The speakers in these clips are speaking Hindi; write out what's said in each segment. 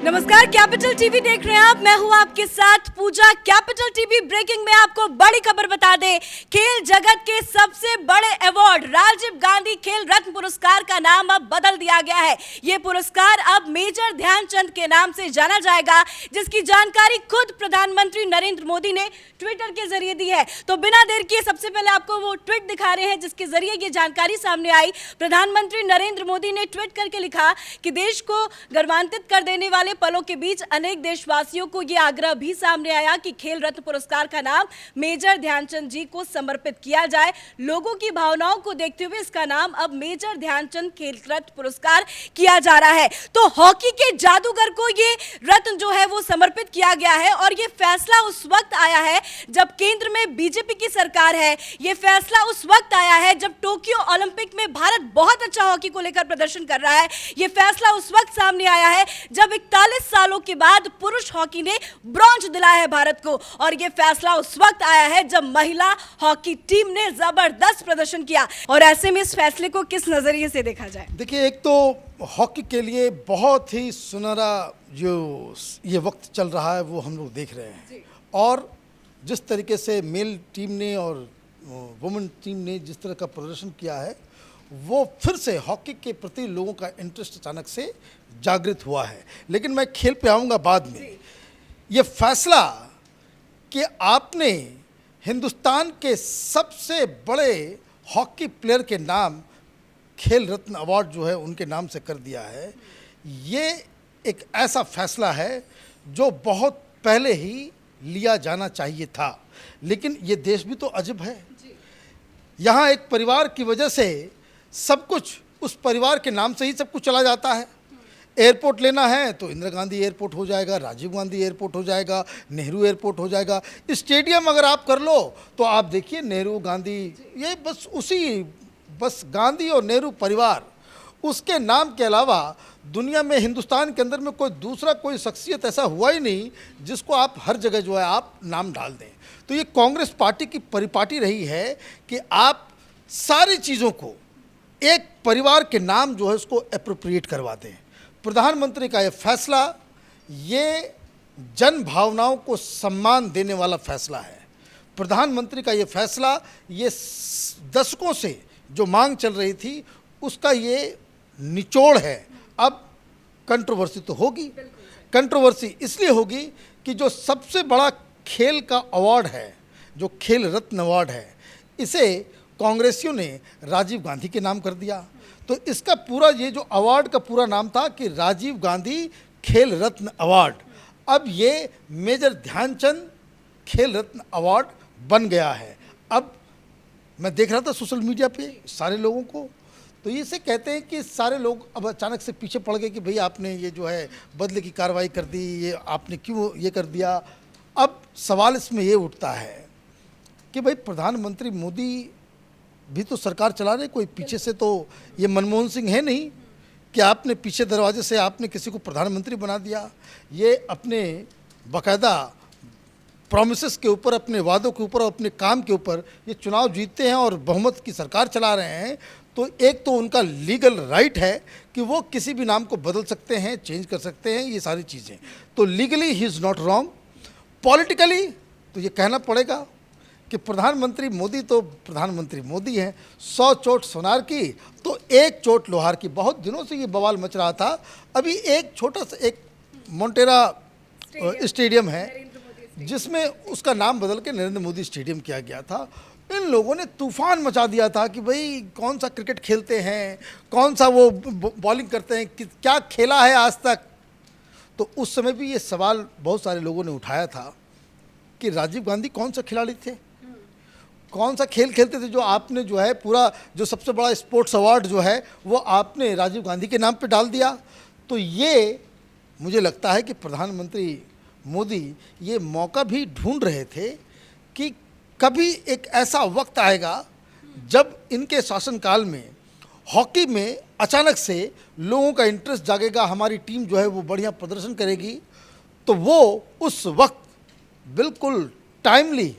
नमस्कार, कैपिटल टीवी देख रहे हैं आप। मैं हूं आपके साथ पूजा। कैपिटल टीवी ब्रेकिंग में आपको बड़ी खबर बता दे। खेल जगत के सबसे बड़े अवार्ड राजीव गांधी खेल रत्न पुरस्कार का नाम अब बदल दिया गया है। ये पुरस्कार अब मेजर ध्यानचंद के नाम से जाना जाएगा, जिसकी जानकारी खुद प्रधानमंत्री नरेंद्र मोदी ने ट्विटर के जरिए दी है। तो बिना देर किए सबसे पहले आपको वो ट्वीट दिखा रहे हैं जिसके जरिए ये जानकारी सामने आई। प्रधानमंत्री नरेंद्र मोदी ने ट्वीट करके लिखा कि देश को गर्वान्वित कर देने वाले पलों के बीच अनेक देशवासियों को यह आग्रह भी सामने आया कि खेल रत्न पुरस्कार का नाम मेजर ध्यानचंद जी को समर्पित किया जाए। लोगों की भावनाओं को देखते हुए इसका नाम अब मेजर ध्यानचंद खेल रत्न पुरस्कार किया जा रहा है। तो हॉकी के जादूगर को ये रत्न जो है वो समर्पित किया गया है और ये फैसला उस वक्त आया है जब केंद्र में बीजेपी की सरकार है। ये फैसला उस वक्त आया है जब टोक्यो ओलंपिक में भारत बहुत अच्छा हॉकी को लेकर प्रदर्शन कर रहा है। ये फैसला उस वक्त सामने आया है जब 41 सालों के बाद पुरुष हॉकी ने ब्रॉन्ज दिलाया है भारत को। और ये फैसला उस वक्त आया है जब महिला हॉकी टीम ने जबरदस्त प्रदर्शन किया। और ऐसे में इस फैसले को किस नजरिए से देखा जाए? देखिए, एक तो हॉकी के लिए बहुत ही सुनहरा जो ये वक्त चल रहा है वो हम लोग देख रहे हैं। और जिस तरीके से मेल टीम ने और वुमेन टीम ने जिस तरह का प्रदर्शन किया है, वो फिर से हॉकी के प्रति लोगों का इंटरेस्ट अचानक से जागृत हुआ है। लेकिन मैं खेल पे आऊँगा बाद में। ये फैसला कि आपने हिंदुस्तान के सबसे बड़े हॉकी प्लेयर के नाम खेल रत्न अवार्ड जो है उनके नाम से कर दिया है, ये एक ऐसा फैसला है जो बहुत पहले ही लिया जाना चाहिए था। लेकिन ये देश भी तो अजब है। यहाँ एक परिवार की वजह से सब कुछ उस परिवार के नाम से ही सब कुछ चला जाता है। एयरपोर्ट लेना है तो इंदिरा गांधी एयरपोर्ट हो जाएगा, राजीव गांधी एयरपोर्ट हो जाएगा, नेहरू एयरपोर्ट हो जाएगा। स्टेडियम अगर आप कर लो तो आप देखिए नेहरू गांधी, ये बस गांधी और नेहरू परिवार, उसके नाम के अलावा दुनिया में हिंदुस्तान के अंदर में कोई शख्सियत ऐसा हुआ ही नहीं जिसको आप हर जगह जो है आप नाम डाल दें। तो ये कांग्रेस पार्टी की परिपाटी रही है कि आप सारी चीज़ों को एक परिवार के नाम जो है उसको एप्रोप्रिएट करवा दें। प्रधानमंत्री का ये फैसला, ये जन भावनाओं को सम्मान देने वाला फैसला है। प्रधानमंत्री का ये फैसला, ये दशकों से जो मांग चल रही थी उसका ये निचोड़ है। अब कंट्रोवर्सी तो होगी। कंट्रोवर्सी इसलिए होगी कि जो सबसे बड़ा खेल का अवार्ड है, जो खेल रत्न अवार्ड है, इसे कांग्रेसियों ने राजीव गांधी के नाम कर दिया। तो इसका पूरा ये जो अवार्ड का पूरा नाम था कि राजीव गांधी खेल रत्न अवार्ड, अब ये मेजर ध्यानचंद खेल रत्न अवार्ड बन गया है। अब मैं देख रहा था सोशल मीडिया पे सारे लोगों को, तो इसे कहते हैं कि सारे लोग अब अचानक से पीछे पड़ गए कि भाई आपने ये जो है बदले की कार्रवाई कर दी, ये आपने क्यों ये कर दिया। अब सवाल इसमें ये उठता है कि भाई प्रधानमंत्री मोदी भी तो सरकार चला रहे, कोई पीछे से तो ये मनमोहन सिंह है नहीं कि आपने पीछे दरवाजे से आपने किसी को प्रधानमंत्री बना दिया। ये अपने बाकायदा प्रॉमिसेस के ऊपर, अपने वादों के ऊपर और अपने काम के ऊपर ये चुनाव जीतते हैं और बहुमत की सरकार चला रहे हैं। तो एक तो उनका लीगल राइट है कि वो किसी भी नाम को बदल सकते हैं, चेंज कर सकते हैं, ये सारी चीज़ें। तो legally he is not wrong. Politically तो ये कहना पड़ेगा कि प्रधानमंत्री मोदी तो प्रधानमंत्री मोदी हैं। 100 चोट सोनार की तो एक चोट लोहार की। बहुत दिनों से ये बवाल मच रहा था। अभी एक छोटा सा एक मोटेरा स्टेडियम है जिसमें उसका नाम बदल के नरेंद्र मोदी स्टेडियम किया गया था। इन लोगों ने तूफान मचा दिया था कि भाई कौन सा क्रिकेट खेलते हैं, कौन सा वो बॉलिंग करते हैं, क्या खेला है आज तक। तो उस समय भी ये सवाल बहुत सारे लोगों ने उठाया था कि राजीव गांधी कौन सा खिलाड़ी थे, कौन सा खेल खेलते थे जो आपने जो है पूरा जो सबसे बड़ा स्पोर्ट्स अवार्ड जो है वो आपने राजीव गांधी के नाम पे डाल दिया। तो ये मुझे लगता है कि प्रधानमंत्री मोदी ये मौका भी ढूंढ रहे थे कि कभी एक ऐसा वक्त आएगा जब इनके शासनकाल में हॉकी में अचानक से लोगों का इंटरेस्ट जागेगा, हमारी टीम जो है वो बढ़िया प्रदर्शन करेगी। तो वो उस वक्त बिल्कुल टाइमली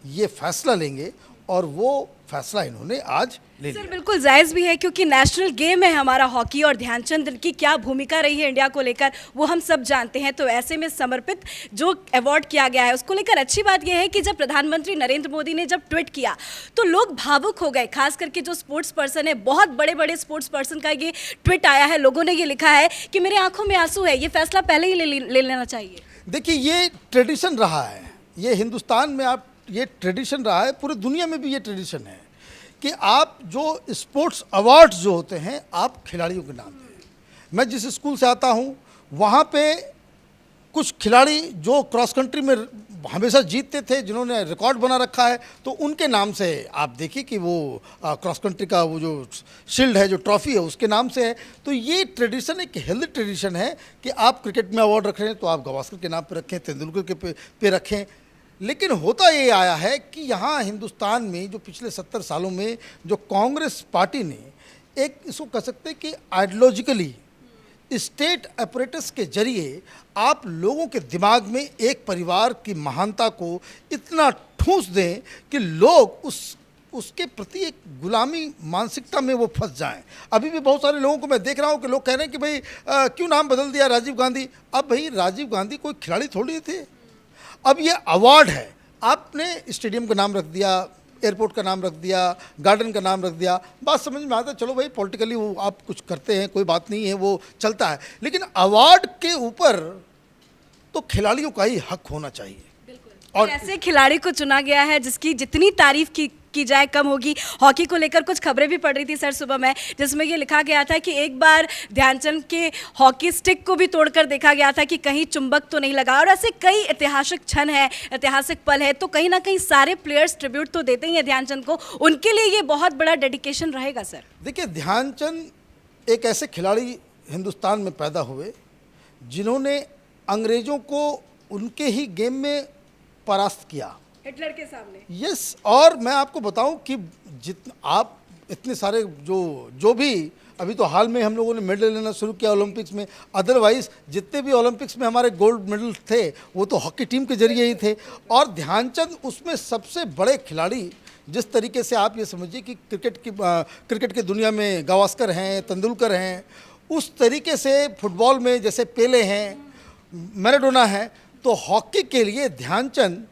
ये फैसला लेंगे और वो फैसला इन्होंने आज ले सर लिया। बिल्कुल जायज़ भी है क्योंकि नेशनल गेम है हमारा हॉकी और ध्यानचंद की क्या भूमिका रही है इंडिया को लेकर वो हम सब जानते हैं। तो ऐसे में समर्पित जो अवार्ड किया गया है उसको लेकर अच्छी बात यह है कि जब प्रधानमंत्री नरेंद्र मोदी ने जब ट्वीट किया तो लोग भावुक हो गए, खास करके जो स्पोर्ट्स पर्सन है, बहुत बड़े बड़े स्पोर्ट्स पर्सन का ये ट्वीट आया है। लोगों ने ये लिखा है कि मेरे आंखों में आंसू है, ये फैसला पहले ही ले लेना चाहिए। देखिए, ये ट्रेडिशन रहा है, ये हिंदुस्तान में आप ये ट्रेडिशन रहा है, पूरी दुनिया में भी ये ट्रेडिशन है कि आप जो स्पोर्ट्स अवार्ड्स जो होते हैं आप खिलाड़ियों के नाम पे। मैं जिस स्कूल से आता हूँ वहाँ पे कुछ खिलाड़ी जो क्रॉस कंट्री में हमेशा जीतते थे, जिन्होंने रिकॉर्ड बना रखा है, तो उनके नाम से आप देखिए कि वो क्रॉस कंट्री का वो जो शील्ड है, जो ट्रॉफी है, उसके नाम से है। तो ये ट्रेडिशन एक हेल्दी ट्रेडिशन है कि आप क्रिकेट में अवार्ड रख रहे हैं तो आप गावस्कर के नाम पर रखें, तेंदुलकर के पे रखें। लेकिन होता ये आया है कि यहाँ हिंदुस्तान में जो पिछले 70 सालों में जो कांग्रेस पार्टी ने एक, इसको कह सकते हैं कि आइडियोलॉजिकली स्टेट अपरेटस के जरिए आप लोगों के दिमाग में एक परिवार की महानता को इतना ठूंस दें कि लोग उसके प्रति एक गुलामी मानसिकता में वो फंस जाएं। अभी भी बहुत सारे लोगों को मैं देख रहा हूँ कि लोग कह रहे हैं कि भाई क्यों नाम बदल दिया राजीव गांधी। अब भाई राजीव गांधी कोई खिलाड़ी थोड़ी थे, अब ये अवार्ड है। आपने स्टेडियम का नाम रख दिया, एयरपोर्ट का नाम रख दिया, गार्डन का नाम रख दिया, बात समझ में आता है, चलो भाई पॉलिटिकली वो आप कुछ करते हैं, कोई बात नहीं है, वो चलता है। लेकिन अवार्ड के ऊपर तो खिलाड़ियों का ही हक होना चाहिए। और ऐसे खिलाड़ी को चुना गया है जिसकी जितनी तारीफ की जाए कम होगी। हॉकी को लेकर कुछ खबरें भी पढ़ रही थी सर सुबह में, जिसमें ये लिखा गया था कि एक बार ध्यानचंद के हॉकी स्टिक को भी तोड़कर देखा गया था कि कहीं चुंबक तो नहीं लगा। और ऐसे कई ऐतिहासिक क्षण है, ऐतिहासिक पल है, तो कहीं ना कहीं सारे प्लेयर्स ट्रिब्यूट तो देते ही हैं ध्यानचंद को, उनके लिए ये बहुत बड़ा डेडिकेशन रहेगा सर। देखिए, ध्यानचंद एक ऐसे खिलाड़ी हिंदुस्तान में पैदा हुए जिन्होंने अंग्रेजों को उनके ही गेम में परास्त किया, हिटलर के सामने। यस। और मैं आपको बताऊं कि आप इतने सारे जो भी अभी तो हाल में हम लोगों ने मेडल लेना शुरू किया ओलंपिक्स में, अदरवाइज जितने भी ओलंपिक्स में हमारे गोल्ड मेडल थे वो तो हॉकी टीम के जरिए ही थे। और ध्यानचंद उसमें सबसे बड़े खिलाड़ी, जिस तरीके से आप ये समझिए कि क्रिकेट की दुनिया में गावस्कर हैं, तेंदुलकर हैं, उस तरीके से फुटबॉल में जैसे पेले हैं, मैराडोना है, तो हॉकी के लिए ध्यानचंद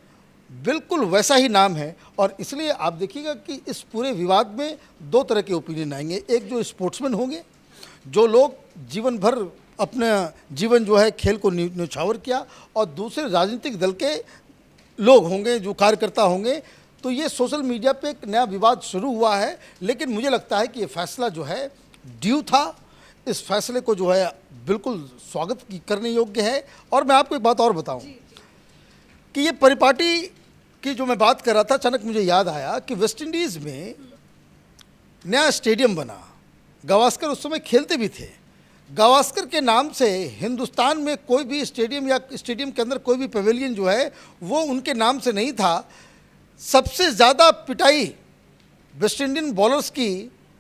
बिल्कुल वैसा ही नाम है। और इसलिए आप देखिएगा कि इस पूरे विवाद में दो तरह के ओपिनियन आएंगे। एक जो स्पोर्ट्समैन होंगे, जो लोग जीवन भर अपना जीवन जो है खेल को न्यौछावर किया, और दूसरे राजनीतिक दल के लोग होंगे, जो कार्यकर्ता होंगे। तो ये सोशल मीडिया पे एक नया विवाद शुरू हुआ है, लेकिन मुझे लगता है कि ये फैसला जो है ड्यू था। इस फैसले को जो है बिल्कुल स्वागत करने योग्य है। और मैं आपको एक बात और बताऊं कि ये परिपाटी की जो मैं बात कर रहा था, अचानक मुझे याद आया कि वेस्ट इंडीज़ में नया स्टेडियम बना, गावस्कर उस समय खेलते भी थे। गावस्कर के नाम से हिंदुस्तान में कोई भी स्टेडियम या स्टेडियम के अंदर कोई भी पवेलियन जो है वो उनके नाम से नहीं था। सबसे ज़्यादा पिटाई वेस्ट इंडियन बॉलर्स की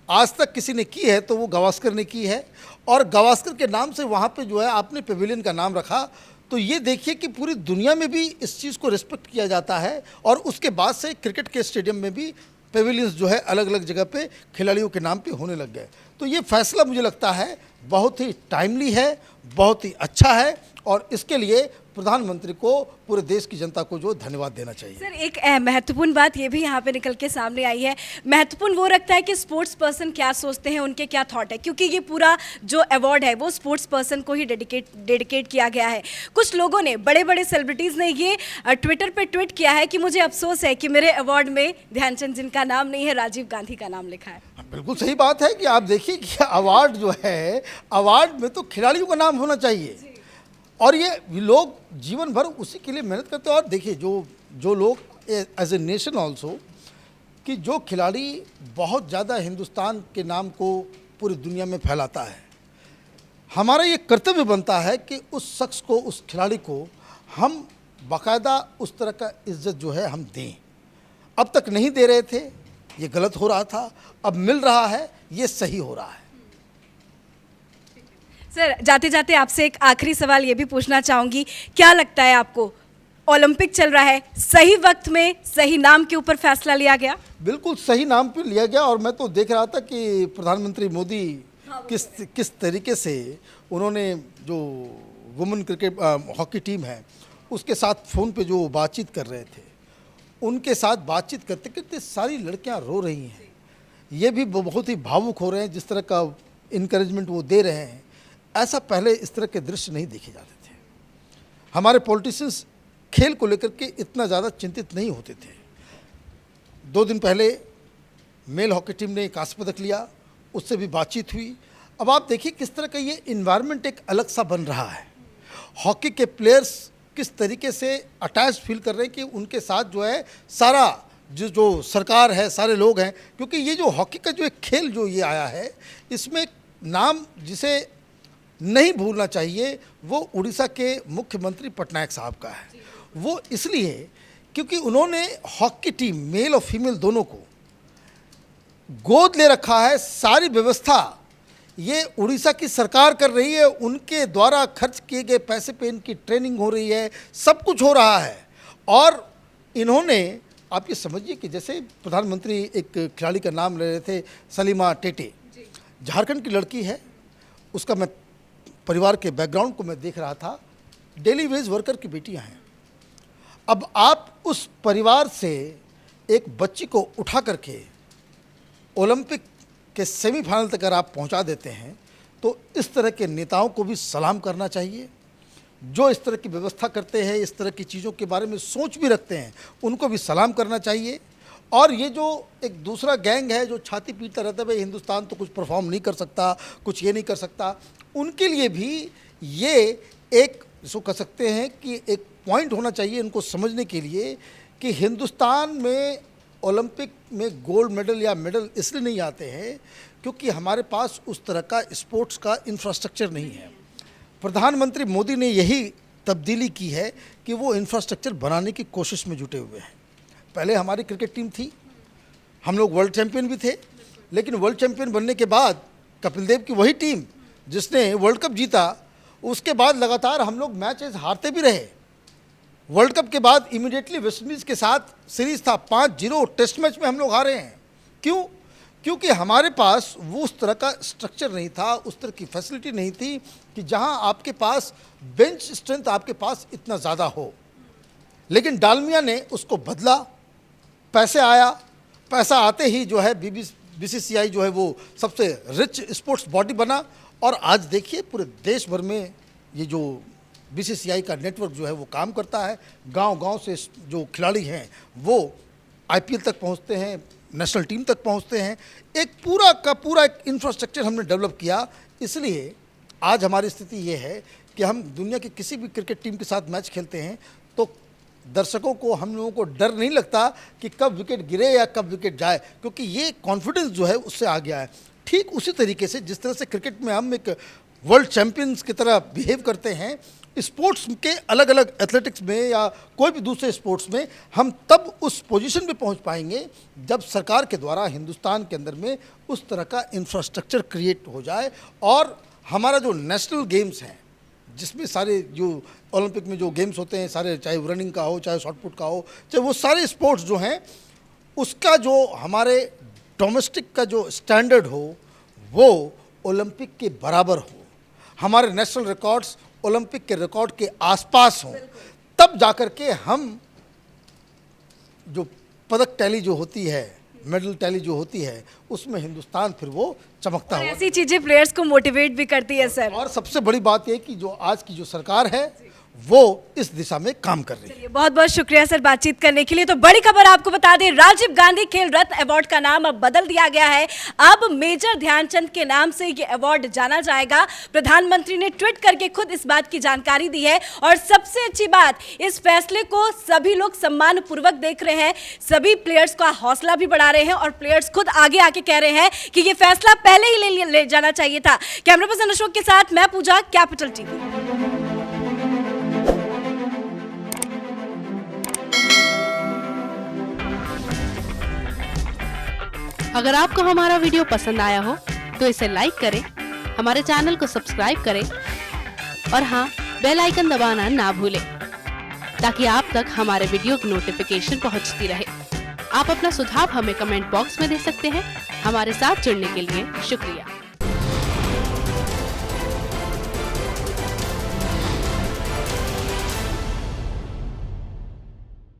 आज तक किसी ने की है तो वो गावस्कर ने की है, और गावस्कर के नाम से वहाँ पे जो है आपने पवेलियन का नाम रखा। तो ये देखिए कि पूरी दुनिया में भी इस चीज़ को रिस्पेक्ट किया जाता है। और उसके बाद से क्रिकेट के स्टेडियम में भी पेविलियंस जो है अलग अलग जगह पे खिलाड़ियों के नाम पे होने लग गए। तो ये फैसला मुझे लगता है बहुत ही टाइमली है, बहुत ही अच्छा है, और इसके लिए प्रधानमंत्री को, पूरे देश की जनता को जो धन्यवाद देना चाहिए। सर एक महत्वपूर्ण बात ये भी यहाँ पे निकल के सामने आई है। महत्वपूर्ण वो रखता है कि स्पोर्ट्स पर्सन क्या सोचते हैं, उनके क्या थॉट है, क्योंकि ये पूरा जो अवार्ड है वो स्पोर्ट्स पर्सन को ही डेडिकेट किया गया है। कुछ लोगों ने, बड़े बड़े सेलिब्रिटीज़ ने ये ट्विटर पे ट्वीट किया है कि मुझे अफसोस है कि मेरे अवार्ड में ध्यानचंद जिनका नाम नहीं है, राजीव गांधी का नाम लिखा है। बिल्कुल सही बात है कि आप देखिए कि अवार्ड जो है, अवार्ड में तो खिलाड़ियों का नाम होना चाहिए, और ये लोग जीवन भर उसी के लिए मेहनत करते हैं। और देखिए जो लोग एज ए नेशन ऑल्सो, कि जो खिलाड़ी बहुत ज़्यादा हिंदुस्तान के नाम को पूरी दुनिया में फैलाता है, हमारा ये कर्तव्य बनता है कि उस शख्स को, उस खिलाड़ी को हम बाकायदा उस तरह का इज्जत जो है हम दें। अब तक नहीं दे रहे थे, ये गलत हो रहा था, अब मिल रहा है, ये सही हो रहा है। सर जाते जाते आपसे एक आखिरी सवाल ये भी पूछना चाहूँगी, क्या लगता है आपको ओलंपिक चल रहा है, सही वक्त में सही नाम के ऊपर फैसला लिया गया। बिल्कुल सही नाम पे लिया गया। और मैं तो देख रहा था कि प्रधानमंत्री मोदी किस तरीके से उन्होंने जो वुमेन क्रिकेट हॉकी टीम है उसके साथ फ़ोन पे जो बातचीत कर रहे थे, उनके साथ बातचीत करते करते सारी लड़कियां रो रही हैं। ये भी बहुत ही भावुक हो रहे हैं, जिस तरह का इनकरेजमेंट वो दे रहे हैं, ऐसा पहले इस तरह के दृश्य नहीं देखे जाते थे। हमारे पॉलिटिशियंस खेल को लेकर के इतना ज़्यादा चिंतित नहीं होते थे। 2 दिन पहले मेल हॉकी टीम ने कांस्य पदक लिया, उससे भी बातचीत हुई। अब आप देखिए किस तरह का ये इन्वायरमेंट एक अलग सा बन रहा है। हॉकी के प्लेयर्स किस तरीके से अटैच फील कर रहे हैं कि उनके साथ जो है सारा जो सरकार है, सारे लोग हैं। क्योंकि ये जो हॉकी का जो एक खेल जो ये आया है, इसमें एक नाम जिसे नहीं भूलना चाहिए वो उड़ीसा के मुख्यमंत्री पटनायक साहब का है। वो इसलिए क्योंकि उन्होंने हॉकी टीम मेल और फीमेल दोनों को गोद ले रखा है। सारी व्यवस्था ये उड़ीसा की सरकार कर रही है, उनके द्वारा खर्च किए गए पैसे पे इनकी ट्रेनिंग हो रही है, सब कुछ हो रहा है। और इन्होंने, आप ये समझिए कि जैसे प्रधानमंत्री एक खिलाड़ी का नाम ले रहे थे, सलीमा टेटे, झारखंड की लड़की है। उसका मैं परिवार के बैकग्राउंड को मैं देख रहा था, डेली वेज वर्कर की बेटियां हैं। अब आप उस परिवार से एक बच्ची को उठा करके ओलंपिक के सेमीफाइनल तक अगर आप पहुंचा देते हैं, तो इस तरह के नेताओं को भी सलाम करना चाहिए। जो इस तरह की व्यवस्था करते हैं, इस तरह की चीज़ों के बारे में सोच भी रखते हैं, उनको भी सलाम करना चाहिए। और ये जो एक दूसरा गैंग है जो छाती पीटता रहता है, भाई हिंदुस्तान तो कुछ परफॉर्म नहीं कर सकता, कुछ ये नहीं कर सकता, उनके लिए भी ये एक इसको कह सकते हैं कि एक पॉइंट होना चाहिए इनको समझने के लिए कि हिंदुस्तान में ओलंपिक में गोल्ड मेडल या मेडल इसलिए नहीं आते हैं क्योंकि हमारे पास उस तरह का स्पोर्ट्स का इंफ्रास्ट्रक्चर नहीं है। प्रधानमंत्री मोदी ने यही तब्दीली की है कि वो इंफ्रास्ट्रक्चर बनाने की कोशिश में जुटे हुए हैं। पहले हमारी क्रिकेट टीम थी, हम लोग वर्ल्ड चैंपियन भी थे, लेकिन वर्ल्ड चैंपियन बनने के बाद कपिल देव की वही टीम जिसने वर्ल्ड कप जीता, उसके बाद लगातार हम लोग मैचेस हारते भी रहे। वर्ल्ड कप के बाद इमीडिएटली वेस्टइंडीज़ के साथ सीरीज़ था, 5-0 टेस्ट मैच में हम लोग हारे हैं। क्यों? क्योंकि हमारे पास वो उस तरह का स्ट्रक्चर नहीं था, उस तरह की फैसिलिटी नहीं थी कि जहां आपके पास बेंच स्ट्रेंथ आपके पास इतना ज़्यादा हो। लेकिन डालमिया ने उसको बदला, पैसे आया, पैसा आते ही जो है बीसीसीआई जो है वो सबसे रिच स्पोर्ट्स बॉडी बना। और आज देखिए पूरे देश भर में ये जो बीसीसीआई का नेटवर्क जो है वो काम करता है। गांव-गांव से जो खिलाड़ी हैं वो आईपीएल तक पहुंचते हैं, नेशनल टीम तक पहुंचते हैं। एक पूरा का पूरा एक इंफ्रास्ट्रक्चर हमने डेवलप किया। इसलिए आज हमारी स्थिति ये है कि हम दुनिया की किसी भी क्रिकेट टीम के साथ मैच खेलते हैं तो दर्शकों को, हम लोगों को डर नहीं लगता कि कब विकेट गिरे या कब विकेट जाए, क्योंकि ये कॉन्फिडेंस जो है उससे आ गया है। ठीक उसी तरीके से जिस तरह से क्रिकेट में हम एक वर्ल्ड चैंपियंस की तरह बिहेव करते हैं, स्पोर्ट्स के अलग अलग एथलेटिक्स में या कोई भी दूसरे स्पोर्ट्स में हम तब उस पोजीशन पे पहुंच पाएंगे जब सरकार के द्वारा हिंदुस्तान के अंदर में उस तरह का इंफ्रास्ट्रक्चर क्रिएट हो जाए। और हमारा जो नेशनल गेम्स हैं, जिसमें सारे जो ओलंपिक में जो गेम्स होते हैं सारे, चाहे वो रनिंग का हो, चाहे शॉटपुट का हो, चाहे वो सारे स्पोर्ट्स जो हैं, उसका जो हमारे डोमेस्टिक का जो स्टैंडर्ड हो वो ओलंपिक के बराबर हो, हमारे नेशनल रिकॉर्ड्स ओलंपिक के रिकॉर्ड के आसपास हों, तब जाकर के हम जो पदक टैली जो होती है, मेडल टैली जो होती है, उसमें हिंदुस्तान फिर वो चमकता हुआ। ऐसी चीजें प्लेयर्स को मोटिवेट भी करती है सर। और सबसे बड़ी बात यह कि जो आज की जो सरकार है वो इस दिशा में काम कर रही है। बहुत बहुत शुक्रिया सर बातचीत करने के लिए। तो बड़ी खबर आपको बता दें, राजीव गांधी खेल रत्न अवार्ड का नाम अब बदल दिया गया है। अब मेजर ध्यानचंद के नाम से ये अवार्ड जाना जाएगा। प्रधानमंत्री ने ट्वीट करके खुद इस बात की जानकारी दी है। और सबसे अच्छी बात, इस फैसले को सभी लोग सम्मान पूर्वक देख रहे हैं, सभी प्लेयर्स का हौसला भी बढ़ा रहे हैं और प्लेयर्स खुद आगे आके कह रहे हैं कि ये फैसला पहले ही ले जाना चाहिए था। कैमरा पर्सन अशोक के साथ मैं पूजा, कैपिटल टीवी। अगर आपको हमारा वीडियो पसंद आया हो तो इसे लाइक करें, हमारे चैनल को सब्सक्राइब करें और हाँ, बेल आइकन दबाना ना भूलें। ताकि आप तक हमारे वीडियो की नोटिफिकेशन पहुंचती रहे। आप अपना सुझाव हमें कमेंट बॉक्स में दे सकते हैं। हमारे साथ जुड़ने के लिए शुक्रिया।